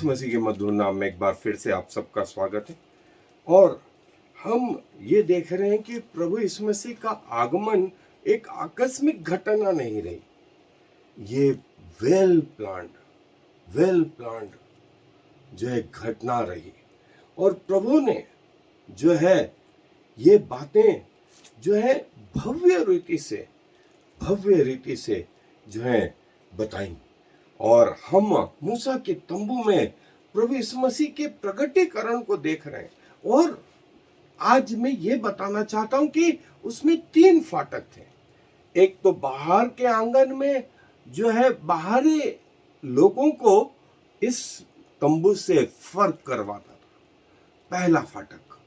यीशु मसीह के मधुर नाम में एक बार फिर से आप सबका स्वागत है। और हम ये देख रहे हैं कि प्रभु यीशु मसीह का आगमन एक आकस्मिक घटना नहीं रही, ये वेल प्लान्ड जो है घटना रही। और प्रभु ने जो है ये बातें जो है भव्य रीति से जो है बताई। और हम मूसा के तंबू में प्रभु यीशु मसीह के प्रकटीकरण को देख रहे हैं। और आज मैं ये बताना चाहता हूं कि उसमें 3 फाटक थे। एक तो बाहर के आंगन में जो है बाहरी लोगों को इस तंबू से फर्क करवाता था, पहला फाटक,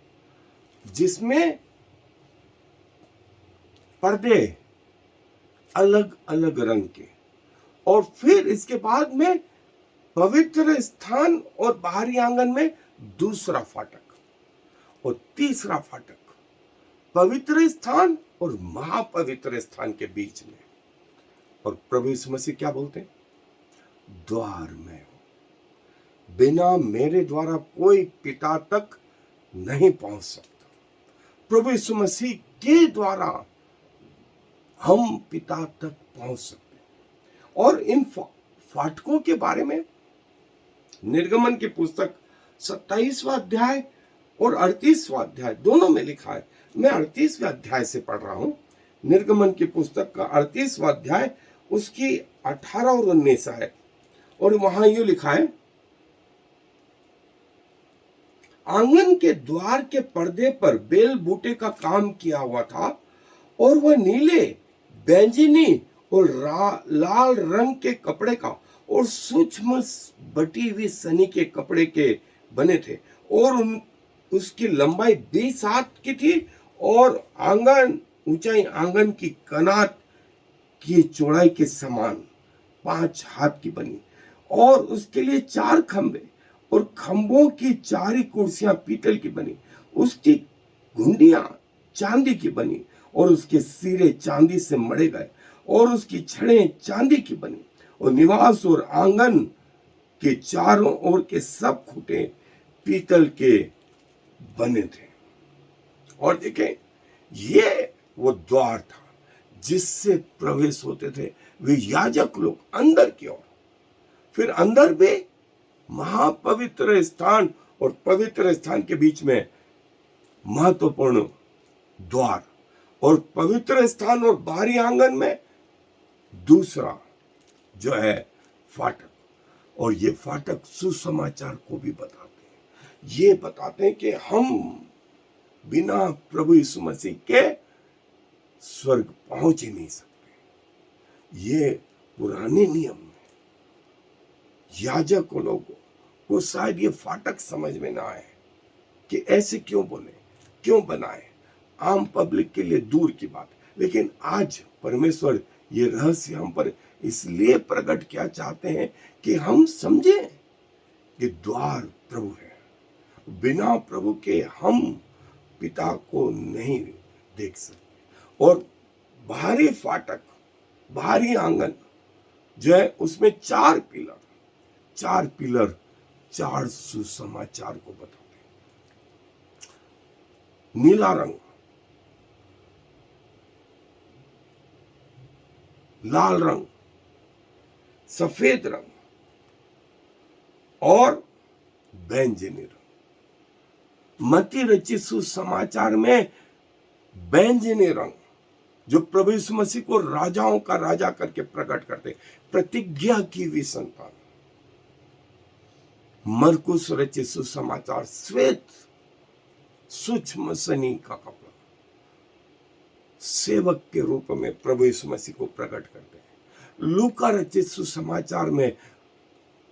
जिसमें पर्दे अलग अलग रंग के। और फिर इसके बाद में पवित्र स्थान और बाहरी आंगन में दूसरा फाटक, और तीसरा फाटक पवित्र स्थान और महापवित्र स्थान के बीच में। और प्रभु यीशु मसीह क्या बोलते हैं? द्वार में हो, बिना मेरे द्वारा कोई पिता तक नहीं पहुंच सकता। प्रभु यीशु मसीह के द्वारा हम पिता तक पहुंच सकते। और इन फाटकों के बारे में निर्गमन की पुस्तक 27वां अध्याय और 38वां अध्याय दोनों में लिखा है। मैं 38वें अध्याय से पढ़ रहा हूं। निर्गमन की पुस्तक का 38वां अध्याय, उसकी 18 और 19 है। और वहां यूं लिखा है, आंगन के द्वार के पर्दे पर बेल बूटे का काम किया हुआ था, और वह नीले, बैंगनी और लाल रंग के कपड़े का और सूक्ष्म बटी हुई सनी के कपड़े के बने थे। और उसकी लंबाई 20 हाथ की थी, और ऊंचाई आंगन की कनात की चौड़ाई के समान 5 हाथ की बनी। और उसके लिए 4 खंबे, और खंभों की 4 कुर्सियां पीतल की बनी। उसकी घुंडियां चांदी की बनी, और उसके सिरे चांदी से मढ़े गए, और उसकी छड़ें चांदी की बनी। और निवास और आंगन के चारों ओर के सब खूंटे पीतल के बने थे। और देखें, ये वो द्वार था जिससे प्रवेश होते थे वे याजक लोग अंदर की ओर। फिर अंदर भी महापवित्र स्थान और पवित्र स्थान के बीच में महत्वपूर्ण द्वार, और पवित्र स्थान और बाहरी आंगन में दूसरा जो है फाटक। और ये फाटक सुसमाचार को भी बताते हैं। ये बताते हैं कि हम बिना प्रभु यीशु मसीह के स्वर्ग पहुंच ही नहीं सकते। ये पुराने नियम में याजक लोगों को शायद ये फाटक समझ में ना आए कि ऐसे क्यों बोले, क्यों बनाए, आम पब्लिक के लिए दूर की बात। लेकिन आज परमेश्वर ये रहस्य हम पर इसलिए प्रकट किया चाहते हैं कि हम समझें कि द्वार प्रभु है। बिना प्रभु के हम पिता को नहीं देख सकते। और बाहरी फाटक, बाहरी आंगन जो है, उसमें 4 पिलर 4 सुसमाचार को बताते हैं। नीला रंग, लाल रंग, सफेद रंग और बैंगनी रंग। मत्ती रचित सुसमाचार में बैंगनी रंग जो प्रभु यीशु मसीह को राजाओं का राजा करके प्रकट करते, प्रतिज्ञा की हुई संतान। मरकुस रचित सुसमाचार श्वेत सूक्ष्म सनी का कपड़ा, सेवक के रूप में प्रभु यीशु मसीह को प्रकट करते हैं। लूका रचित सुसमाचार में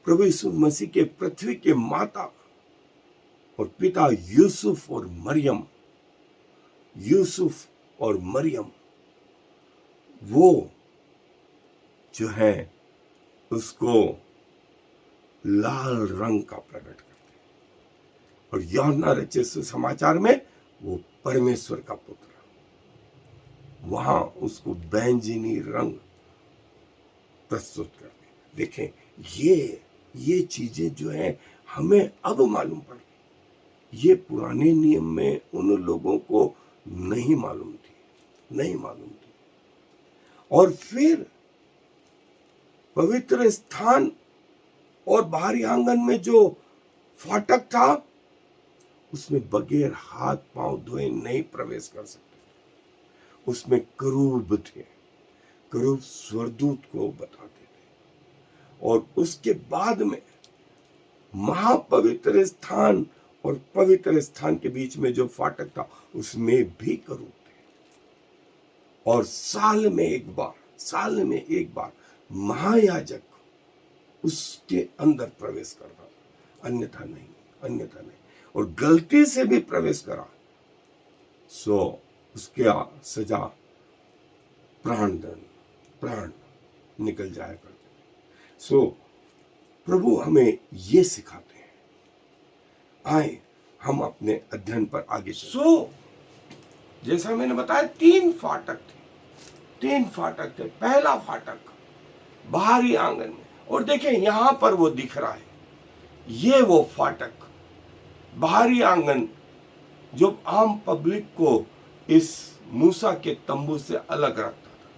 प्रभु यीशु मसीह के पृथ्वी के माता और पिता यूसुफ और मरियम वो जो है उसको लाल रंग का प्रकट करते हैं। और यूहन्ना रचित सुसमाचार में वो परमेश्वर का पुत्र, वहां उसको बैंगनी रंग प्रस्तुत करते। देखें, ये ये चीजें जो है हमें अब मालूम पड़ गई। ये पुराने नियम में उन लोगों को नहीं मालूम थी। और फिर पवित्र स्थान और बाहरी आंगन में जो फाटक था, उसमें बगैर हाथ पांव धोए नहीं प्रवेश कर सकते। उसमें करूब थे, करूब स्वर्गदूत को बताते थे। और उसके बाद में महापवित्र स्थान और पवित्र स्थान के बीच में जो फाटक था, उसमें भी करूब थे। और साल में एक बार महायाजक उसके अंदर प्रवेश करता था, अन्यथा नहीं। और गलती से भी प्रवेश करा सो उसके सजा प्राण निकल जाया करते। सो प्रभु हमें ये सिखाते हैं। आए हम अपने अध्ययन पर आगे चलें। जैसा मैंने बताया, तीन फाटक थे। पहला फाटक बाहरी आंगन में, और देखें यहां पर वो दिख रहा है, ये वो फाटक बाहरी आंगन जो आम पब्लिक को इस मूसा के तंबू से अलग रखता था।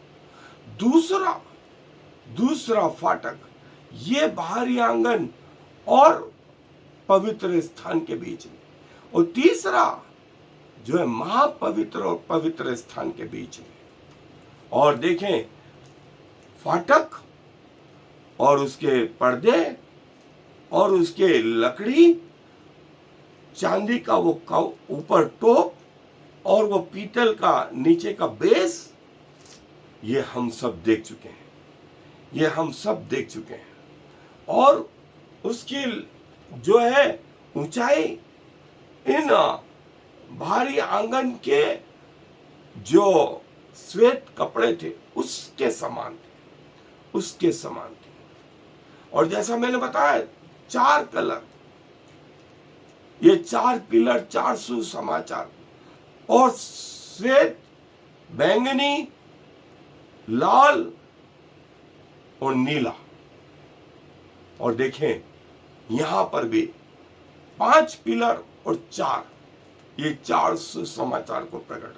दूसरा फाटक ये बाहरी आंगन और पवित्र स्थान के बीच में, और तीसरा जो है महापवित्र और पवित्र स्थान के बीच में। और देखें फाटक और उसके पर्दे और उसके लकड़ी, चांदी का वो ऊपर टोप और वो पीतल का नीचे का बेस, ये हम सब देख चुके हैं। और उसकी जो है ऊंचाई इन बाहरी आंगन के जो श्वेत कपड़े थे उसके समान थे। और जैसा मैंने बताया, 4 कलर, ये 4 पिलर, 4 सुसमाचार, और श्वेत, बैंगनी, लाल और नीला। और देखें यहां पर भी 5 पिलर और 4, ये 4 सुसमाचार को प्रकट,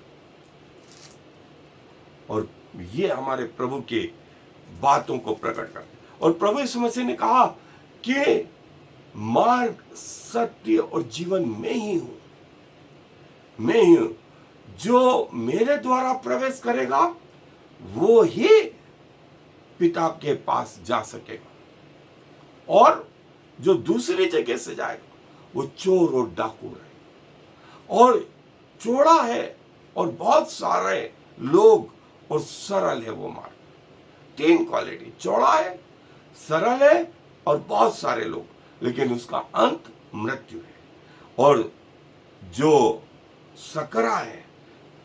और ये हमारे प्रभु के बातों को प्रकट करते। और प्रभु यीशु मसीह ने कहा कि मार्ग, सत्य और जीवन मैं ही हूं। जो मेरे द्वारा प्रवेश करेगा वो ही पिता के पास जा सकेगा, और जो दूसरी जगह से जाएगा वो चोर और डाकू है, और चौड़ा है और बहुत सारे लोग, और सरल है वो मार्ग। 3 क्वालिटी, चौड़ा है, सरल है और बहुत सारे लोग, लेकिन उसका अंत मृत्यु है। और जो सकरा है,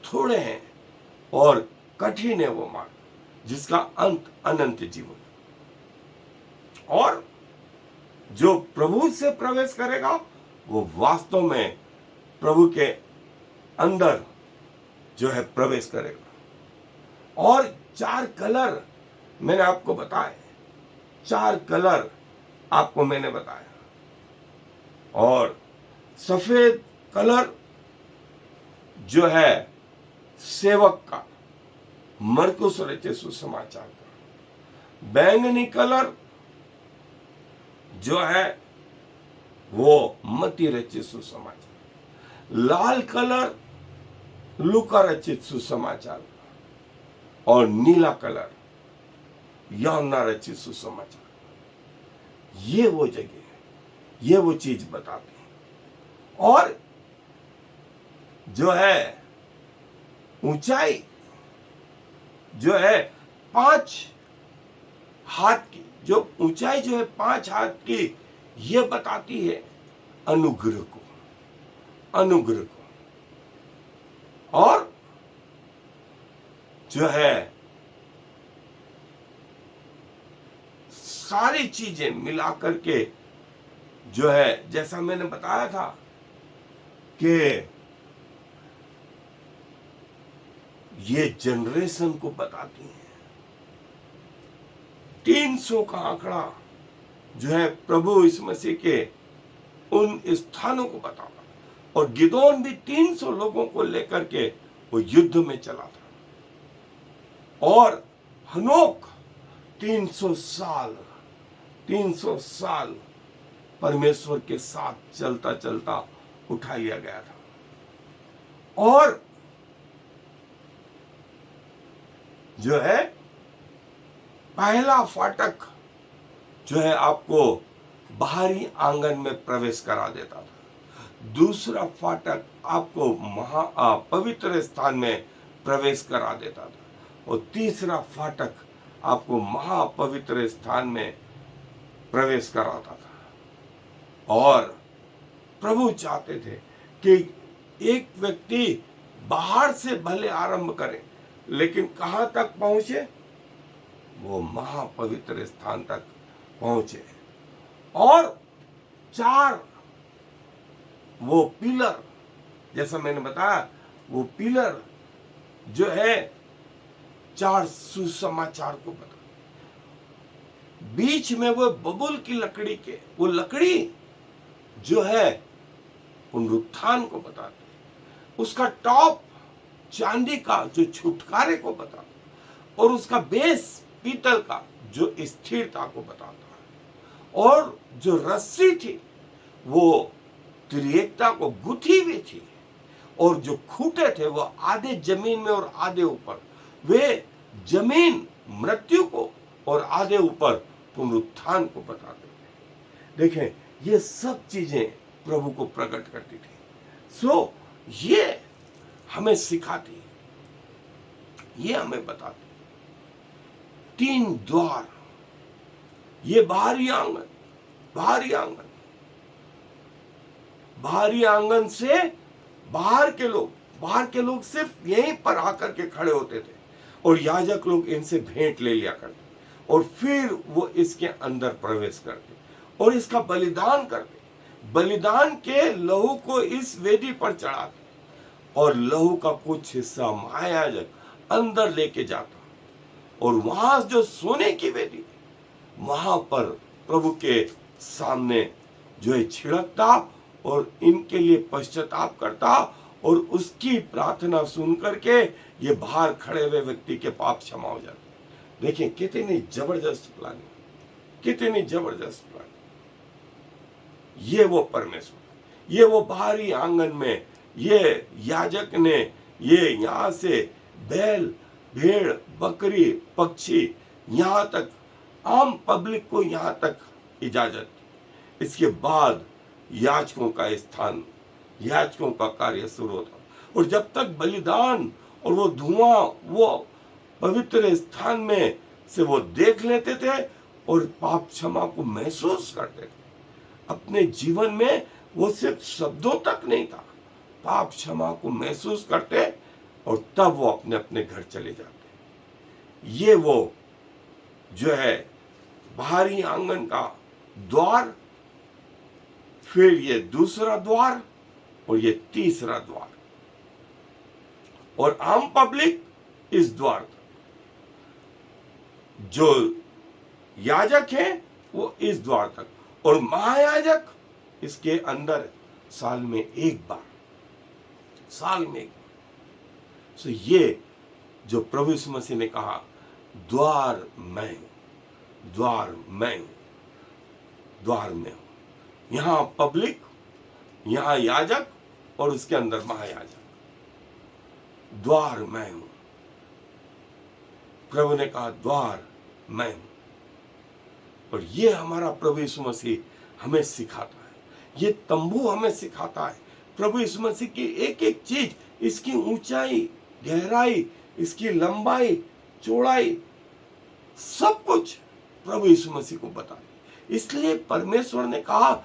थोड़े हैं और कठिन है वो मार्ग, जिसका अंत अनंत जीवन। और जो प्रभु से प्रवेश करेगा वो वास्तव में प्रभु के अंदर जो है प्रवेश करेगा। और 4 कलर मैंने आपको बताए, 4 कलर आपको मैंने बताया। और सफेद कलर जो है सेवक का, मरकुस रचित सुसमाचार का। बैंगनी कलर जो है वो मत्ती रचित सुसमाचार। लाल कलर लूका रचित सुसमाचार का। और नीला कलर यूहन्ना रचित सुसमाचार। ये वो जगह है, ये वो चीज बताते हैं। और जो है ऊंचाई जो है 5 हाथ की, जो ऊंचाई जो है 5 हाथ की, ये बताती है अनुग्रह को। और जो है सारी चीजें मिलाकर के जो है, जैसा मैंने बताया था कि ये जनरेशन को बताती हैं। 300 का आंकड़ा जो है प्रभु यीशु मसीह के उन स्थानों को बताता। और गिदोन भी 300 लोगों को लेकर के वो युद्ध में चला था। और हनोक 300 साल परमेश्वर के साथ चलता चलता उठा लिया गया था। और जो है पहला फाटक जो है आपको बाहरी आंगन में प्रवेश करा देता था। दूसरा फाटक आपको पवित्र स्थान में प्रवेश करा देता था। और तीसरा फाटक आपको महापवित्र स्थान में प्रवेश कराता था। और प्रभु चाहते थे कि एक व्यक्ति बाहर से भले आरंभ करे, लेकिन कहां तक पहुंचे? वो महापवित्र स्थान तक पहुंचे। और 4 वो पिलर, जैसा मैंने बताया, वो पिलर जो है 4 सुसमाचार को बता। बीच में वो बबुल की लकड़ी के, वो लकड़ी जो है पुनरुत्थान को बताते। उसका टॉप चांदी का जो छुटकारे को बताता, और उसका बेस पीतल का जो स्थिरता को बताता है। और जो रस्सी थी वो त्रिएकता को गुथी हुई थी। और जो खूंटे थे वो आधे जमीन में और आधे ऊपर, वे जमीन मृत्यु को और आधे ऊपर पुनरुत्थान को बताते थे। देखें, ये सब चीजें प्रभु को प्रकट करती थी। ये हमें सिखाती है, ये हमें बताती है। 3 द्वार, ये बाहरी आंगन से बाहर के लोग सिर्फ यहीं पर आकर के खड़े होते थे। और याजक लोग इनसे भेंट ले लिया करते, और फिर वो इसके अंदर प्रवेश करते और इसका बलिदान करते। बलिदान के लहू को इस वेदी पर चढ़ाते, और लहू का कुछ हिस्सा महायाजक अंदर लेके जाता। और वहां जो सोने की वेदी, वहां पर प्रभु के सामने जो है छिड़कता और इनके लिए पश्चाताप करता, और उसकी प्रार्थना सुन करके ये बाहर खड़े हुए व्यक्ति के पाप क्षमा हो जाते। देखिए कितनी जबरदस्त प्लानिंग, कितनी जबरदस्त प्लानिंग। ये वो परमेश्वर, ये वो बाहरी आंगन में ये याजक ने ये यहां से बैल, भेड़, बकरी, पक्षी, यहां तक आम पब्लिक को यहां तक इजाजत। इसके बाद याजकों का स्थान, याजकों का कार्य शुरू होता। और जब तक बलिदान और वो धुआं वो पवित्र स्थान में से वो देख लेते थे और पाप क्षमा को महसूस करते थे अपने जीवन में, वो सिर्फ शब्दों तक नहीं था, पाप क्षमा को महसूस करते, और तब वो अपने अपने घर चले जाते। ये वो जो है बाहरी आंगन का द्वार, फिर ये दूसरा द्वार, और ये तीसरा द्वार। और आम पब्लिक इस द्वार तक, जो याजक है वो इस द्वार तक, और महायाजक इसके अंदर साल में एक बार। सो ये जो प्रभु यीशु मसीह ने कहा, द्वार मैं हूं, द्वार मैं हूं, द्वार में हूं। यहां पब्लिक, यहां याजक, और उसके अंदर महायाजक। द्वार मैं हूं। प्रभु ने कहा द्वार मैं हूं। और ये हमारा प्रभु यीशु मसीह हमें सिखाता है, ये तंबू हमें सिखाता है। प्रभु यीशु मसीह की एक एक चीज, इसकी ऊंचाई, गहराई, इसकी लंबाई, चौड़ाई, सब कुछ प्रभु यीशु मसीह को बता दी। इसलिए परमेश्वर ने कहा,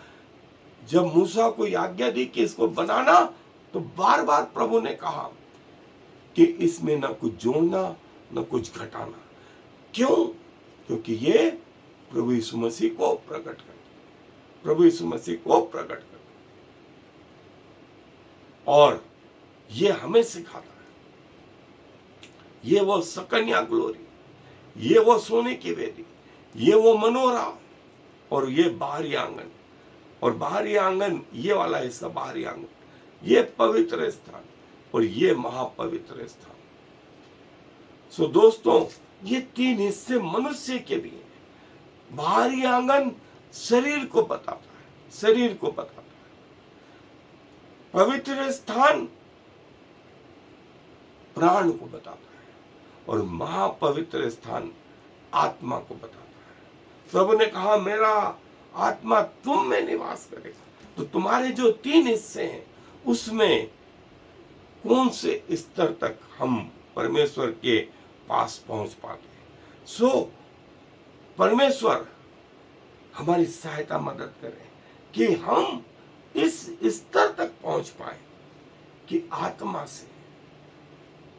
जब मूसा को आज्ञा दी कि इसको बनाना, तो बार बार प्रभु ने कहा कि इसमें ना कुछ जोड़ना ना कुछ घटाना। क्यों? क्योंकि ये प्रभु यीशु मसीह को प्रकट कर, प्रभु यीशु मसीह को प्रकट कर, और ये हमें सिखाता है। ये वो सकन्या ग्लोरी, ये वो सोने की वेदी, ये वो मनोरा, और ये बाहरी आंगन, और बाहरी आंगन ये वाला हिस्सा बाहरी आंगन, ये पवित्र स्थान और ये महापवित्र स्थान। सो दोस्तों, ये तीन हिस्से मनुष्य के लिए। बाहरी आंगन शरीर को बताता है, शरीर को बताता है। पवित्र स्थान प्राण को बताता है और महापवित्र स्थान आत्मा को बताता है। प्रभु ने कहा, मेरा आत्मा तुम में निवास करेगा। तो तुम्हारे जो तीन हिस्से हैं उसमें कौन से स्तर तक हम परमेश्वर के पास पहुंच पाते हैं। सो परमेश्वर हमारी सहायता मदद करें कि हम इस स्तर तक पहुंच पाए कि आत्मा से,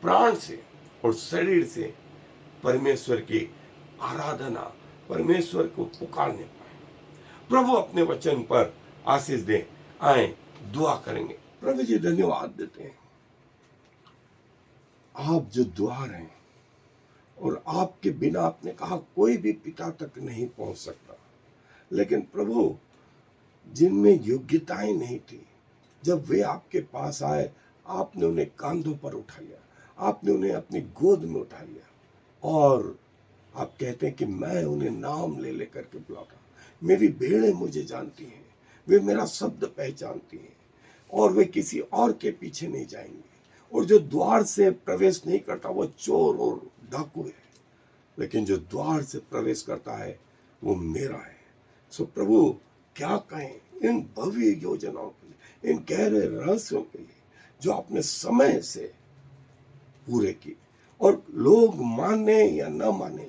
प्राण से और शरीर से परमेश्वर की आराधना, परमेश्वर को पुकारने पाए। प्रभु अपने वचन पर आशीष दे। आए दुआ करेंगे। प्रभु जी धन्यवाद देते हैं, आप जो द्वार हैं और आपके बिना आपने कहा कोई भी पिता तक नहीं पहुंच सकता। लेकिन प्रभु, जिनमें योग्यताएं नहीं थी, जब वे आपके पास आए, आपने उन्हें कांधों पर उठा लिया, आपने उन्हें अपनी गोद में उठा लिया और आप कहते हैं कि मैं उन्हें नाम ले लेकर के बुलाता। मेरी भेड़ें मुझे जानती हैं, वे मेरा शब्द पहचानती हैं और वे किसी और के पीछे नहीं जाएंगे। और जो द्वार से प्रवेश नहीं करता वो चोर और डाकू है, लेकिन जो द्वार से प्रवेश करता है वो मेरा है। सो प्रभु, क्या कहें इन भव्य योजनाओं के लिए, इन गहरे रहस्यों के लिए जो आपने समय से पूरे किए। और लोग माने या न माने,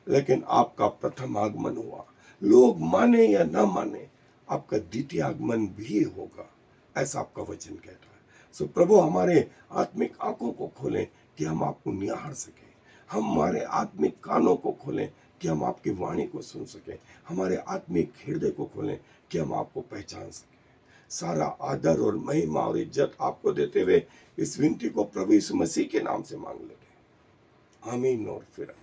लेकिन आपका प्रथम आगमन हुआ। लोग माने या न माने, आपका द्वितीय आगमन भी होगा, ऐसा आपका वचन कहता है। सो प्रभु, हमारे आत्मिक आंखों को खोलें कि हम आपको निहार सकें, हमारे आत्मिक कानों को खोलें कि हम आपकी वाणी को सुन सकें, हमारे आत्मिक हृदय को खोलें कि हम आपको पहचान सकें। सारा आदर और महिमा और इज्जत आपको देते हुए इस विनती को प्रभु यीशु मसीह के नाम से मांग लेते हैं। आमीन और फिर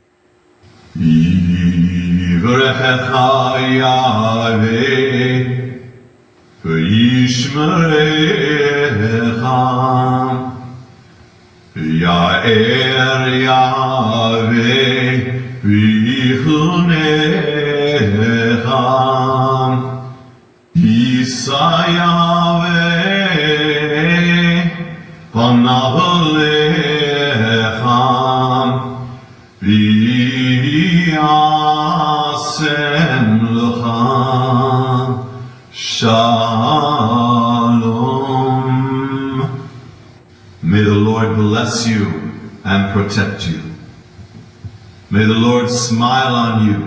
Shalom. May the Lord bless you and protect you. May the Lord smile on you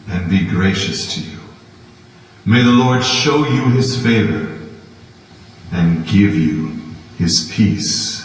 and be gracious to you. May the Lord show you his favor and give you his peace.